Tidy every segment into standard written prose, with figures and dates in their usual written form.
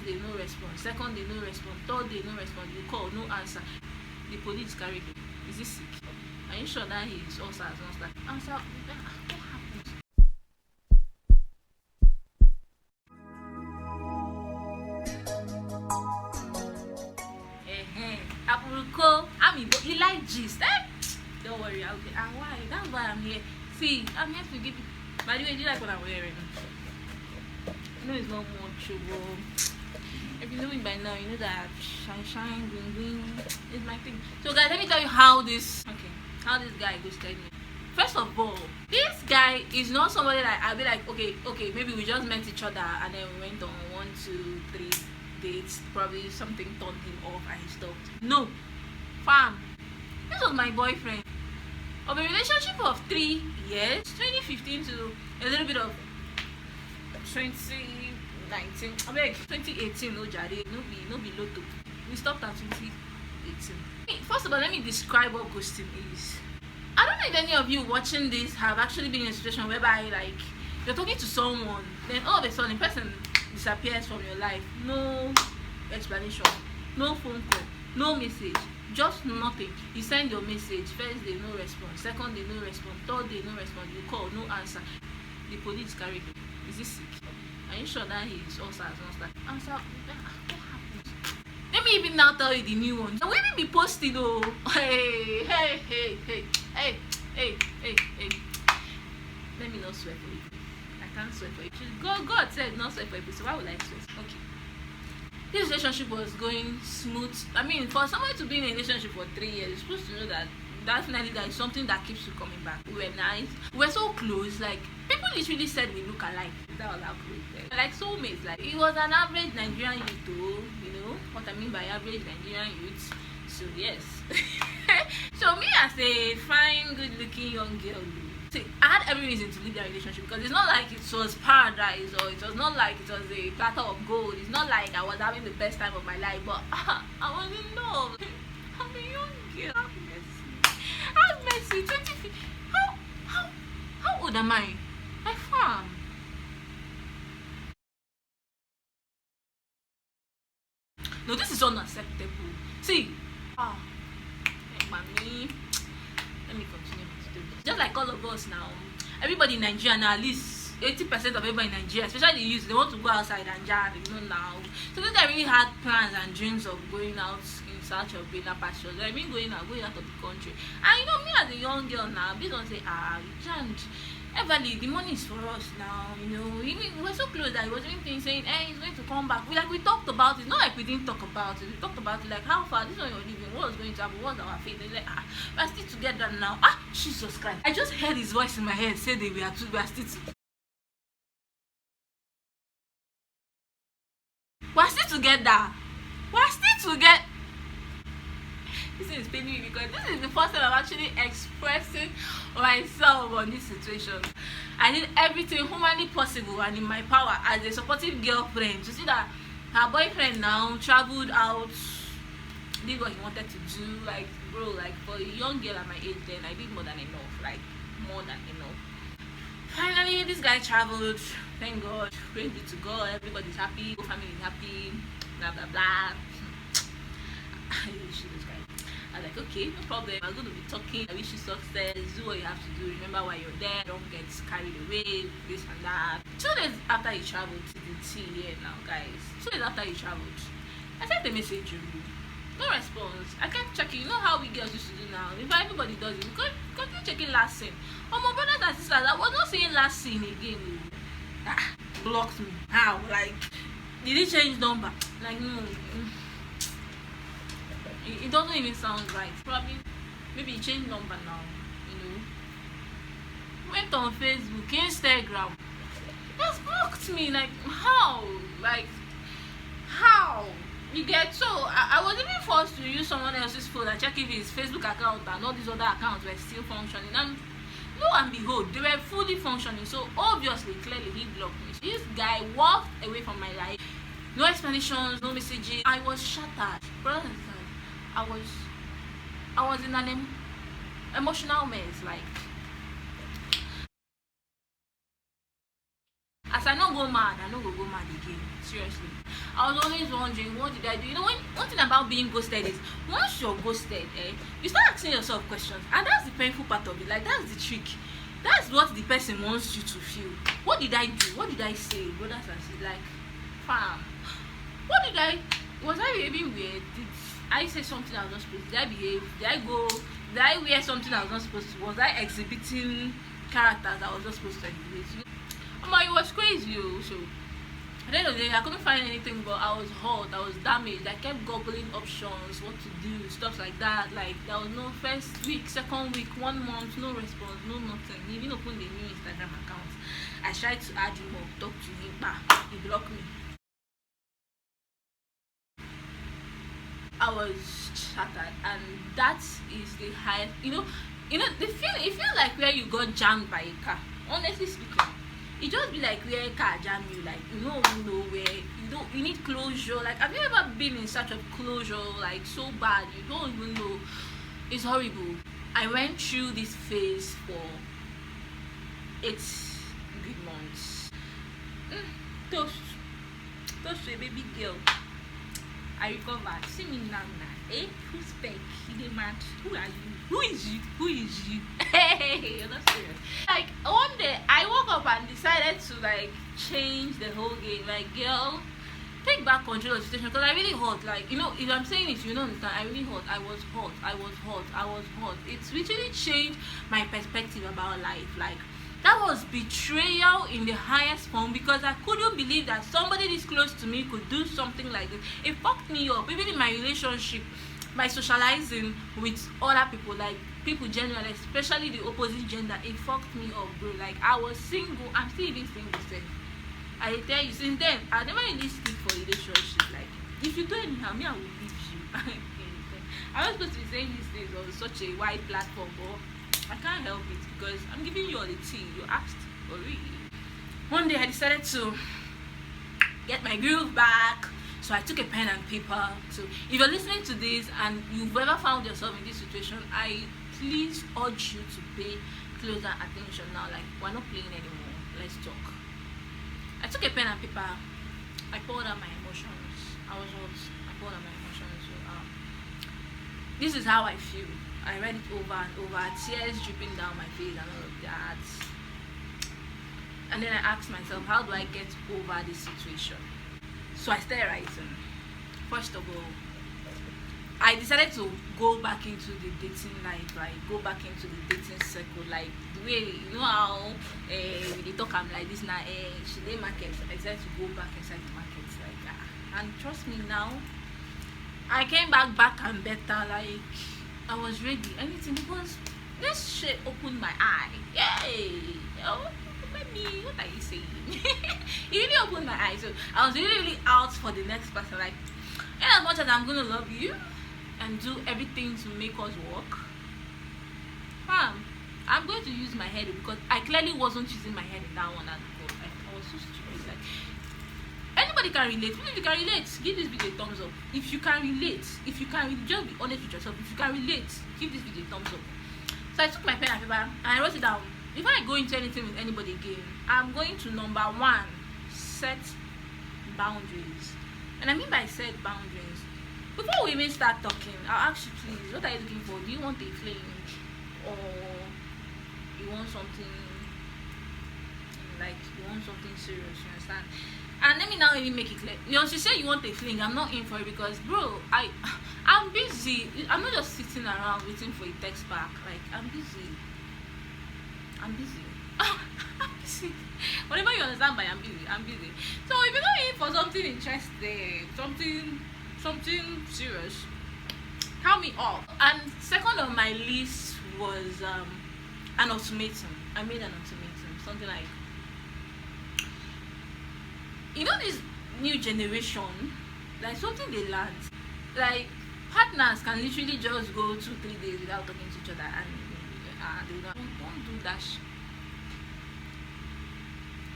First day no response, second day no response, third day no response, you call no answer. The police carried him. Is he sick? Are you sure that he is also as not that? Answer. What happened? Apruko, you like gist, eh? Don't worry, I'll be. And why? That's why I'm here. See, I'm here to give you. By the way, do you like what I'm wearing? I know it's not much, but if you know me by now, you know that shine, green is my thing. So guys, let me tell you how this guy ghosted me. First of all, this guy is not somebody that I'll be like, okay, maybe we just met each other and then we went on 1, 2, 3 dates. Probably something turned him off and he stopped. No, fam, this was my boyfriend of a relationship of 3 years, 2015 to a little bit of 2019. I beg 2018. No jare, no be lotto. We stopped at 2018. First of all, let me describe what ghosting is. I don't know if any of you watching this have actually been in a situation whereby like you're talking to someone, then all of a sudden the person disappears from your life. No explanation, no phone call, no message, just nothing. You send your message, first day no response, second day no response, third day no response, you call no answer. The police carried him. Is he sick? Are you sure that he is also as not that? Answer. What happened? Let me even now tell you the new one. We will be posting though. Hey. Let me not swear for you. I can't swear for you. God said not swear for you, so why would I swear? Okay. This relationship was going smooth. I mean, for someone to be in a relationship for 3 years, you're supposed to know that definitely there is something that keeps you coming back. We were nice. We were so close. Like, people literally said we look alike. That was how close we were. Like soulmates. Like, it was an average Nigerian youth though. You know what I mean by average Nigerian youth. So yes. So me as a fine, good-looking young girl, see, I had every reason to leave that relationship because it's not like it was paradise or it was not like it was a platter of gold. It's not like I was having the best time of my life, but I was in love. I'm a young girl. Have mercy. 20. How old am I? My farm. No, this is unacceptable. See, mommy. Let me continue my story. Just like all of us now, everybody in Nigeria now, at least 80% of everybody in Nigeria, especially the youth, they want to go outside and jam, you know now. So those that really had plans and dreams of going out in search of greener pastures, I mean going out of the country. And you know, me as a young girl now, please don't say, Jan, Everly, the money is for us now, you know. We were so close that he was even saying, hey, he's going to come back. We talked about it, not like we didn't talk about it. We talked about it, like how far, this is when you're leaving, what was going to happen, what's our fate. And like, we're still together now. Jesus Christ. I just heard his voice in my head say that we are still together. We're still together. We're still together. This is paining me because this is the first time I'm actually expressing myself on this situation. I did everything humanly possible and in my power as a supportive girlfriend to see that her boyfriend now traveled out, did what he wanted to do. Like, bro, like for a young girl at my age then, I did more than enough. Like, more than enough. Finally, this guy traveled. Thank God. Praise be to God. Everybody's happy. Whole family is happy. Blah, blah, blah. I was like, okay, no problem. I'm going to be talking. I wish you success. Do what you have to do. Remember why you're there. Don't get carried away. This and that. 2 days after he traveled to the here now, guys. 2 days after he traveled, I sent a message. No response. I kept checking. You know how we girls used to do now. If everybody does it, continue checking last scene. Oh, my brothers and sisters, I was not seeing last scene again. Blocked me. How? Like, did he change number? Like, no. It doesn't even sound right. Probably, maybe he changed number now, you know. Went on Facebook, Instagram. Just blocked me. Like, how? Like, how? You get so I was even forced to use someone else's phone and check if his Facebook account and all these other accounts were still functioning. And lo and behold, they were fully functioning. So obviously, clearly, he blocked me. So this guy walked away from my life. No explanations, no messages. I was shattered. Brothers and sisters, I was in an emotional mess. Like, as I know don't go mad, I don't go mad again. Seriously. I was always wondering, what did I do? You know, one thing about being ghosted is once you're ghosted, you start asking yourself questions, and that's the painful part of it. Like, that's the trick. That's what the person wants you to feel. What did I do? What did I say? Brothers and sisters, like, fam, what did I? Was I behaving weird? Did I say something I was not supposed to? Did I behave? Did I go? Did I wear something I was not supposed to? Was I exhibiting characters I was not supposed to exhibit? It was crazy. So at the end of the day, I couldn't find anything, but I was hurt, I was damaged. I kept googling options, what to do, stuff like that. Like, there was no first week, second week, 1 month, no response, no nothing. He even opened a new Instagram account. I tried to add him up, talk to him, he blocked me. I was shattered, and that is the highest. You know, the feeling. It feels like where you got jammed by a car. Honestly speaking, it just be like where a car jam you. Like, you don't even know where. You need closure. Like, have you ever been in search of closure? Like, so bad, you don't even know. It's horrible. I went through this phase for 8 good months. Toast to a baby girl. I recovered. See me now. Who's fake? He mad. Who are you? Who is you? Hey, you're not serious. Like, one day I woke up and decided to like change the whole game. Like, girl, take back control of the situation, because I really hot. Like, if I'm saying it, you don't understand. I really hot. I was hot. It's literally changed my perspective about life. Like, that was betrayal in the highest form, because I couldn't believe that somebody this close to me could do something like this. It fucked me up, even in my relationship, by socializing with other people, like people generally, especially the opposite gender. It fucked me up, bro. Like, I was single. I'm still even single. I tell you, since then, I never really speak for relationship. Like, if you do anyhow, me, I will leave you. I'm not supposed to be saying these things on such a wide platform, but I can't help it, because I'm giving you all the tea you asked for. Really, one day I decided to get my groove back, so I took a pen and paper. So if you're listening to this and you've ever found yourself in this situation, I please urge you to pay closer attention now. Like, we're not playing anymore, let's talk. I took a pen and paper. I poured out my emotions. I was hot. I poured out my emotions. So this is how I feel. I read it over and over, tears dripping down my face and all of that. And then I asked myself, how do I get over this situation? So I started writing. First of all, I decided to go back into the dating life, like go back into the dating circle, like the way, how we talk, I'm like this now, she did market. I decided to go back inside the market, like and trust me now, I came back and better. Like, I was ready, anything, because this shit opened my eye. Yay! Baby, what are you saying? It really opened my eyes. So I was really out for the next person. Like, and as much as I'm gonna love you and do everything to make us work, I'm going to use my head, because I clearly wasn't using my head in that one. And I was so stupid. Like, anybody can relate. If you can relate, give this video a thumbs up. If you can relate, just be honest with yourself. If you can relate, give this video a thumbs up. So I took my pen and paper and I wrote it down. Before I go into anything with anybody again, I'm going to, number 1, set boundaries. And I mean by set boundaries, before we even start talking, I'll ask you, please, what are you looking for? Do you want a fling, or you want something serious? You understand? And let me now even make it clear. Once you say you want a fling, I'm not in for it, because, bro, I'm busy. I'm not just sitting around waiting for a text back. Like, I'm busy. I'm busy. Whatever you understand by I'm busy. So if you're not in for something interesting, something serious, count me up. And second on my list was an ultimatum. I made an ultimatum. Something like, this new generation, like, something they learned. Like, partners can literally just go 2-3 days without talking to each other, and they don't do that shit.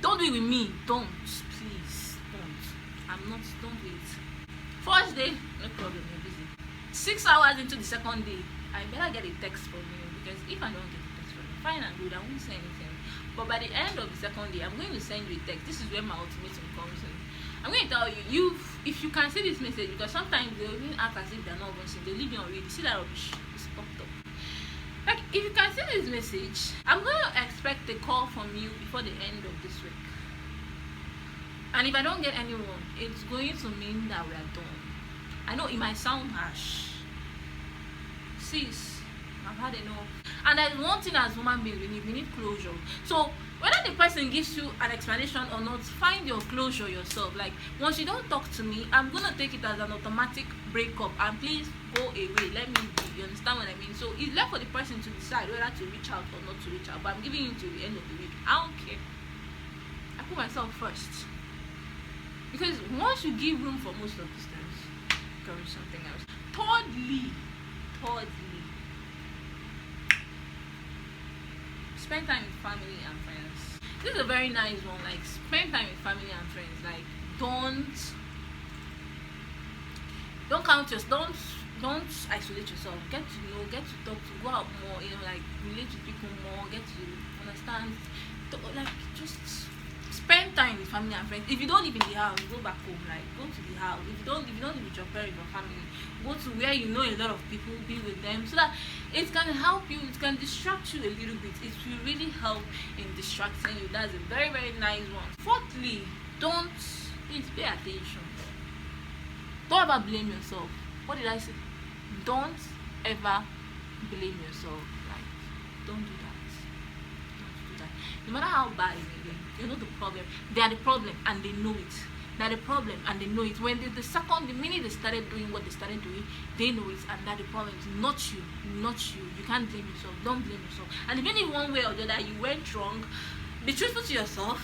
Don't do it with me. Don't, please, don't. Don't do it. First day, no problem, you're busy. 6 hours into the second day, I better get a text from you, because if I don't get a text from you, fine and good, I won't say anything. But by the end of the second day, I'm going to send you a text. This is where my ultimatum comes in. I'm going to tell you, if you can see this message, because sometimes they'll even act as if they're not watching, they'll leave you on read. See that rubbish? It's fucked up. Like, if you can see this message, I'm going to expect a call from you before the end of this week. And if I don't get anyone, it's going to mean that we are done. I know it might sound harsh. Sis, I've had enough. And there's one thing as human beings we need closure. So whether the person gives you an explanation or not, find your closure yourself. Like, once you don't talk to me, I'm gonna take it as an automatic breakup, and please go away, let me be. You understand what I mean? So it's left for the person to decide whether to reach out or not to reach out. But I'm giving you to the end of the week. I don't care. I put myself first. Because once you give room for most of these things, there is something else. Thirdly, spend time with family and friends. This is a very nice one. Like, spend time with family and friends. Like, don't isolate yourself. Get to know, get to talk, to go out more, like relate to people more, get to understand, like, just spend time with family and friends. If you don't live in the house, go back home. Like, go to the house. If you don't live with your parents or family, go to where you know a lot of people, be with them, so that it can help you, it can distract you a little bit. It will really help in distracting you. That's a very, very nice one. Fourthly, please pay attention. Don't ever blame yourself. What did I say? Don't ever blame yourself. Like, don't do that. Don't do that. No matter how bad it may be, you know the problem. They are the problem and they know it. They're the problem and they know it. When the minute they started doing what they started doing, they know it, and that the problem is not you. You can't blame yourself. Don't blame yourself. And if in one way or the other you went wrong, be truthful to yourself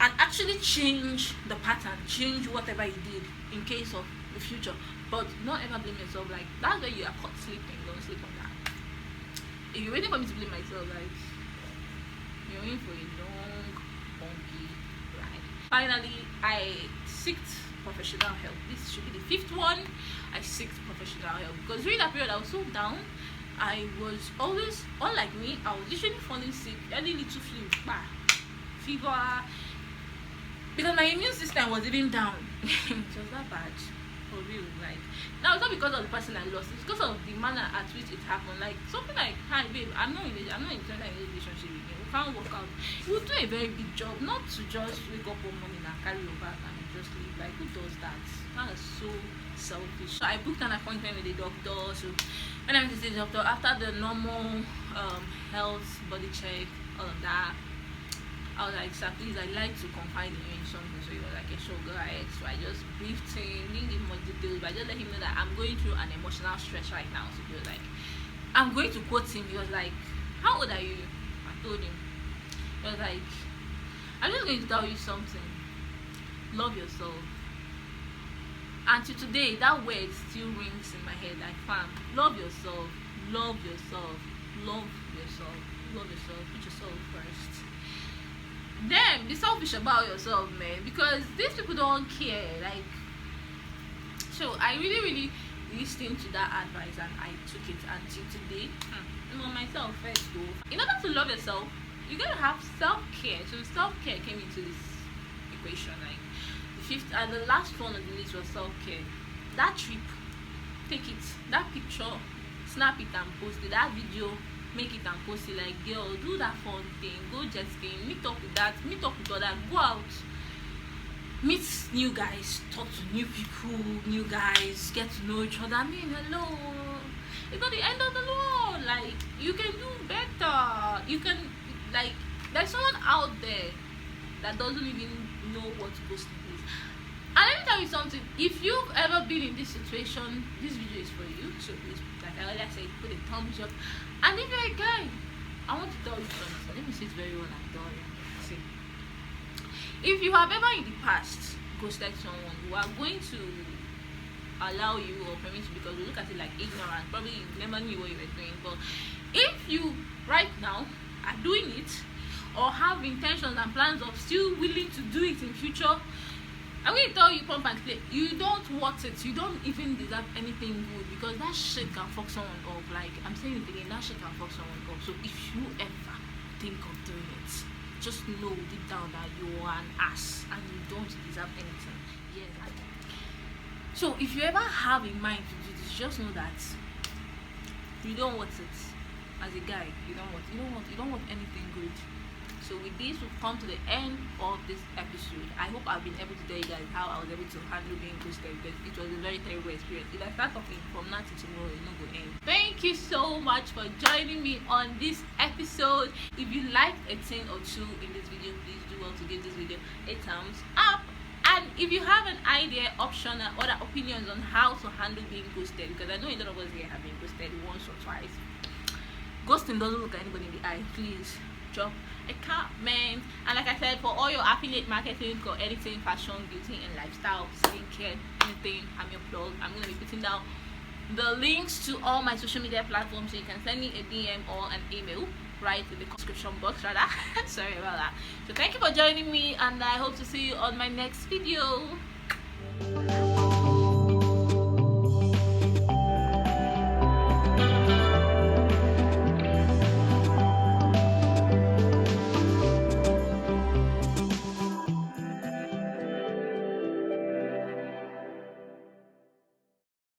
and actually change the pattern, change whatever you did in case of the future. But don't ever blame yourself. Like, that's where you are caught sleeping. Don't sleep on that. If you're waiting for me to blame myself, like, you're in for a long, bumpy ride. Finally, I sought professional help. This should be the fifth one. I sought professional help because during that period I was so down. I was always, unlike me, I was usually falling sick, any little fever, because my immune system was even down. It was that bad, for real. Like, now it's not because of the person I lost, it's because of the manner at which it happened. Like, something like, hi babe, I'm not in a relationship with you, we can't work out. You would do a very big job not to just wake up one morning and carry your bag and just leave. Like, who does that? That is so selfish. So I booked an appointment with the doctor. So when I went to see the doctor, after the normal health body check, all of that, I was like, sir, please, I'd like to confide in you in something. So he was like, yeah, sure, go ahead. So I just briefed him, didn't give much details, but I just let him know that I'm going through an emotional stress right now. So he was like, I'm going to quote him. He was like, how old are you? I told him. He was like, I'm just going to tell you something. Love yourself. And to today, that word still rings in my head like, fam, love yourself, love yourself, love yourself, love yourself, put yourself first. Then be selfish about yourself, man, because these people don't care. Like, so I really listened to that advice and I took it until today. Myself first though. In order to love yourself, you gotta have self-care. So self-care came into this equation. Like, the fifth and the last one on the list was self-care. That trip, take it, that picture, snap it and post it. That video, make it and post it. Like, girl, do that fun thing, go jet skiing, meet up with that, meet up with other, go out, meet new guys, talk to new people, new guys, get to know each other. I mean, hello, it's not the end of the world. Like, you can do better. You can, like, there's someone out there that doesn't even know what ghosting is. And let me tell you something, if you've ever been in this situation, this video is for you. So please, like I earlier said, put a thumbs up. And if you're a guy, I want to tell you something. Let me say it very well and tell you. See, if you have ever in the past ghosted someone, who are going to allow you or permit you, because we look at it like ignorance, probably you never knew what you were doing. But if you right now are doing it or have intentions and plans of still willing to do it in future, I'm going to tell you pump and play, you don't want it. You don't even deserve anything good, because that shit can fuck someone up. Like, I'm saying it again, that shit can fuck someone up. So if you ever think of doing it, just know deep down that you are an ass and you don't deserve anything. Yes. So if you ever have in mind to do this, just know that you don't want it. As a guy, you don't want anything good. So with this, we've come to the end of this episode. I hope I've been able to tell you guys how I was able to handle being ghosted, because it was a very terrible experience. If I start talking from now to tomorrow, it's not going to end. Thank you so much for joining me on this episode. If you liked a thing or two in this video, please do well to give this video a thumbs up. And if you have an idea, option, or other opinions on how to handle being ghosted, because I know a lot of us here have been ghosted once or twice. Ghosting doesn't look at anybody in the eye. Please drop a comment. And like I said, for all your affiliate marketing or anything, fashion, beauty and lifestyle, skincare, anything, I'm your plug. I'm going to be putting down the links to all my social media platforms, so you can send me a DM or an email right in the description box rather. Sorry about that. So thank you for joining me, and I hope to see you on my next video.